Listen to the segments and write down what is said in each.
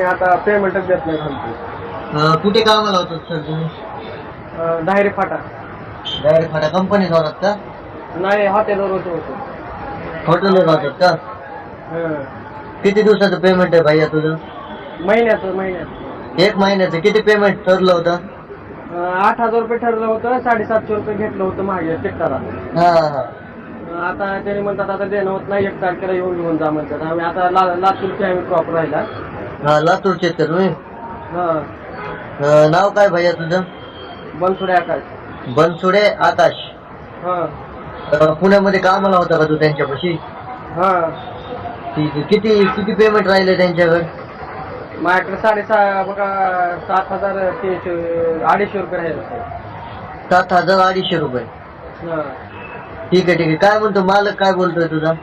आता पेमेंटच देत नाही खालती. कुठे कामाला होतात सर तुम्ही? डायरी फाटा. डायरेक्ट फाटा कंपनीत होतात का? नाही, हॉटेलवर होतो. हॉटेलवर होतात का? हं. किती दिवसाचं पेमेंट आहे भैया तुझं? महिन्याचं. 1 महिन्याचं किती पेमेंट ठरलं होतं? 8,000 रुपये ठरलं होतं, 750 रुपये घेतलं होतं मागे चिठ्ठाला. हा हा. आता त्यांनी म्हणतात आता देणं होत नाही, 1 तारखेला घेऊन जा म्हणतात. आम्ही आता लातूरचे आम्ही प्रॉपर राहिला. हा लातूरचे आहेत का तुम्ही? हां. नाव काय भैया तुझं? बनसोडे आकाश. बनसोडे आकाश. हां. पुण्यामध्ये कामाला होता का तू त्यांच्यापाशी? हां. ठीक आहे. किती किती पेमेंट राहिले त्यांच्याकडे? माझ्याकडे 6.5 बघा 7,300 250 रुपये राहिले साहेब. 7,250 रुपये. हां. ठीक आहे. काय म्हणतो मालक, काय बोलतोय तुझा?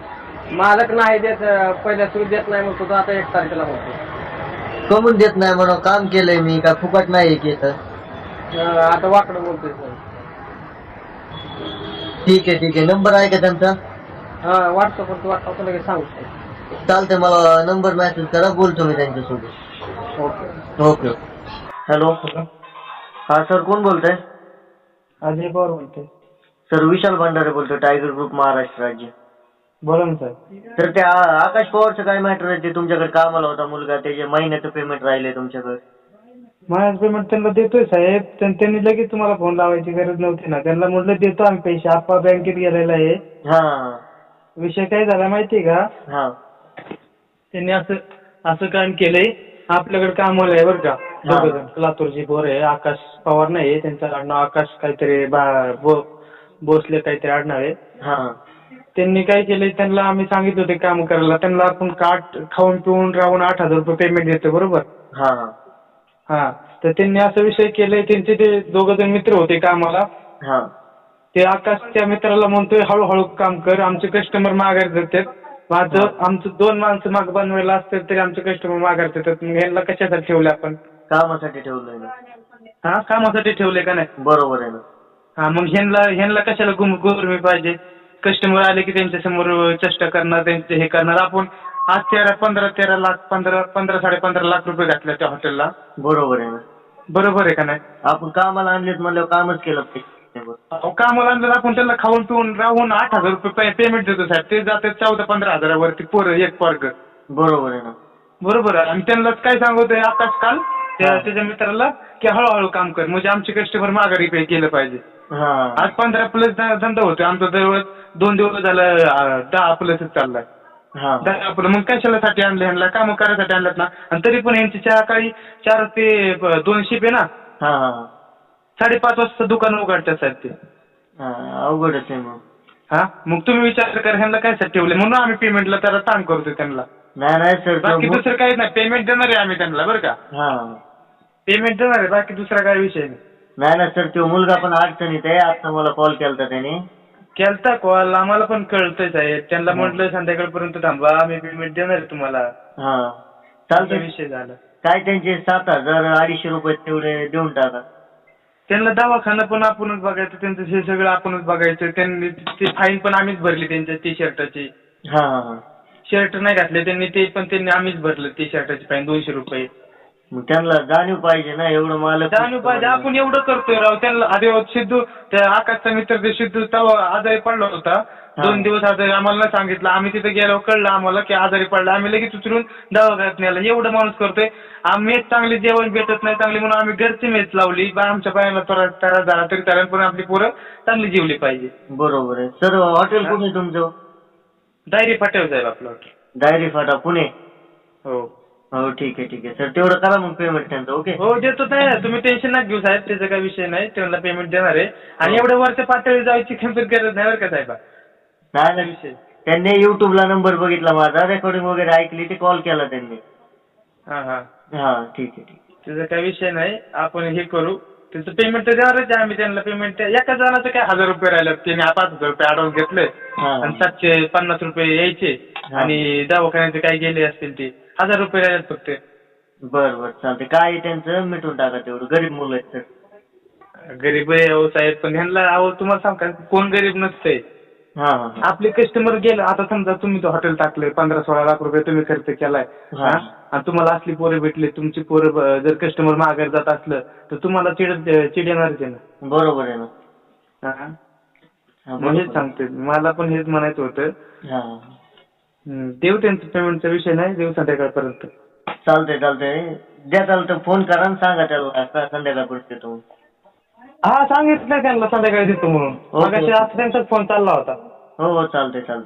मालक नाही देत, पहिल्या सुरू देत नाही म्हणतो, तो आता 1 तारखेला म्हणतो. कमून देत नाही म्हणून? काम केलंय मी, काय फुकट नाही केलं. आता वाकडं बोलतोय सर. ठीक आहे. नंबर आहे का त्यांचा? हां, व्हॉट्सअपवर लगेच सांगू शकतो. चालतंय, मला नंबर मेसेज करा, बोलतो मी त्यांच्यासोबत. ओके. ओके. हॅलो. हा सर, कोण बोलतंय? अजय पवार बोलतोय. सर विशाल भंडारे बोलतोय, टायगर ग्रुप महाराष्ट्र राज्य. बोला ना सर. तर त्या आकाश पवारचं काय मॅटर आहे? ते तुमच्याकडे कामाला होता मुलगा, त्याचे महिन्याचं पेमेंट राहिले तुमच्याकडे. माझं पेमेंट त्यांना देतोय साहेब. त्यांनी लगेच तुम्हाला फोन लावायची गरज नव्हती ना. त्यांना म्हटलं देतो आम्ही पैसे, आप्पा बँकेत गेलेला आहे. हा विषय काय झाला माहितीये का? हा त्यांनी असं काम केलंय. आपल्याकडे कामाला आहे बरं का, दोघं जण. लातूरची पोर आहे. आकाश पवार नाही, त्यांचं आडनाव आकाश काहीतरी भोसले काहीतरी आडनाव आहे. हा त्यांनी काय केलंय, त्यांना आम्ही सांगितलं होते काम करायला. त्यांना आपण खाऊन पिऊन राहून 8,000 रुपये पेमेंट देतो बरोबर. हा हा, तर त्यांनी असं विषय केलाय. त्यांचे ते दोघं जण मित्र होते कामाला. हा ते आकाश त्या मित्राला म्हणतोय हळूहळू काम कर, आमचे कस्टमर माघार देतात. आमचं 2 माणसं माग बनवायला असतात तरी आमचे कस्टमर माघार देतात. मग ह्यांना कशासाठी ठेवले आपण? कामासाठी ठेवलंय ना. हा, कामासाठी ठेवले का नाही? बरोबर आहे ना. हा, मग ह्यांना कशाला गुरमी पाहिजे? कस्टमर आले की त्यांच्या समोर चेष्टा करणार, त्यांचे हे करणार. आपण आज 13 लाख 15-15.5 लाख रुपये घातले त्या हॉटेलला. बरोबर आहे ना. बरोबर आहे का नाही? आपण कामाला आणलेत म्हणल्यावर कामच केलं पाहिजे. कामाला आणलं आपण त्यांना खाऊन पिऊन राहून 8,000 रुपये पेमेंट देतो साहेब. ते जाते 14-15 हजारावरती पोरं एक वर्ग. बरोबर आहे ना. बरोबर आहे. आणि त्यांना काय सांगतोय आकाश काल त्याच्या मित्राला की हळूहळू काम कर, म्हणजे आमचे कस्टमर माघारी पे केलं पाहिजे. आज 15 प्लस धंदा होतोय आमचा. जवळ 2 दिवस झालं 10 प्लसच चाललाय. 10 प्लस. मग कशासाठी आणलं ह्यांना? काम करायसाठी आणलं ना. आणि तरी पण यांची सकाळी 4 ते 2 शिप आहे ना. 5:30 वाजता दुकान उघडतात साहेब ते. अवघडच आहे मग. मग तुम्ही विचार करा ह्यांना काय ठेवले. म्हणून आम्ही पेमेंटला त्याला ताण करतोय त्यांना. नाही सर, बाकी दुसरं काही नाही. पेमेंट देणार आहे आम्ही त्यांना बरं का. पेमेंट देणार आहे, बाकी दुसरा काही विषय नाही. नाही सर, तो मुलगा पण अडचणीत आहे. आता मला कॉल केलता त्याने. केलता कॉल, आम्हाला पण कळतंय साहेब. त्यांना म्हटलं संध्याकाळपर्यंत थांबा, आम्ही पेमेंट देणार आहे तुम्हाला. चालतंय. विषय झाला काय त्यांचे 7,250 रुपये तेवढे देऊन टाका. त्यांना दवाखाना पण आपणच बघायचं, त्यांचं हे सगळं आपणच बघायचं. त्यांनी ती फाईन पण आम्हीच भरली त्यांच्या टी शर्टाची. शर्ट नाही घातले त्यांनी, ते पण आम्हीच भरलं टी शर्टाची फाईन 200 रुपये. मग त्यांना जाणीव पाहिजे ना, एवढं मालक. जाणीव पाहिजे. आपण एवढं करतोय राव. त्यांना आधी सिद्धू, त्या आकाशचा मित्र ते सिद्धू तेव्हा आजारी पडला होता. 2 दिवस आजारी. आम्हाला नाही सांगितलं. आम्ही तिथे गेलो, कळलं आम्हाला की आजारी पडला. आम्ही लगेच उचलून दवाखान्यात नेला. एवढं माणूस करतोय. मेस चांगली जेवण भेटत नाही चांगली, म्हणून आम्ही घरची मेस लावली. आमच्या बायांना त्रास झाला तरी त्याला पण आपली पोरं चांगली जेवली पाहिजे. बरोबर आहे सर. हॉटेल कुठे तुमचं? डायरी फाट्यावर साहेब आपलं हॉटेल. डायरी फाटा, पुणे. हो ठीक आहे सर. तेवढं करा मग पेमेंट त्यांचं. ओके. हो, देतो. नाही तुम्ही टेन्शन नका घेऊ साहेब, त्याचा काही विषय नाही. त्यांना पेमेंट देणार आहे. आणि एवढ्या वरच्या पातळी जायची खंबीर गरज नाही बरं का साहेब. नाही विषय. त्यांनी युट्यूबला नंबर बघितला माझा, रेकॉर्डिंग वगैरे ऐकली, ते कॉल केला त्यांनी. ठीक आहे. त्याचा काही विषय नाही. आपण हे करू. त्याचं पेमेंट तर देणारच आहे आम्ही त्यांना. पेमेंट एका जणाचं काय 1,000 रुपये राहिलं. त्याने 5,000 रुपये ॲडव्हान्स घेतले आणि 750 रुपये यायचे. आणि दवाखान्याचे काही गेले असतील ते 1,000 रुपये राहिले फक्त. बरं चालते. काय त्यांचं मिटून टाका तेवढं. गरीब मुलं आहेत सर. गरीब आहे अहो साहेब, पण ह्यांना तुम्हाला सांग का, कोण गरीब नसतंय. आपले कस्टमर गेलं. आता समजा तुम्ही तो हॉटेल टाकलंय, 15-16 लाख रुपये तुम्ही खर्च केलाय. आणि तुम्हाला असली पोरं भेटली, तुमची पोरं जर कस्टमर माघारी जात असलं तर तुम्हाला चिड येणारच आहे ना. बरोबर आहे ना. हा. हा, मग हेच बरोबर. सांगते, मला पण हेच म्हणायचं होतं. हा. देऊ त्यांचं पेमेंटचा विषय नाही, देऊ संध्याकाळपर्यंत. चालतंय द्या, चालतं फोन करा आणि सांगा त्याला संध्याकाळपर्यंत येतो. हा सांगितलं त्यांना संध्याकाळी देतो म्हणून. ओके, मगाशी ओके. आता त्यांचाच फोन चालला होता. हो चालतंय.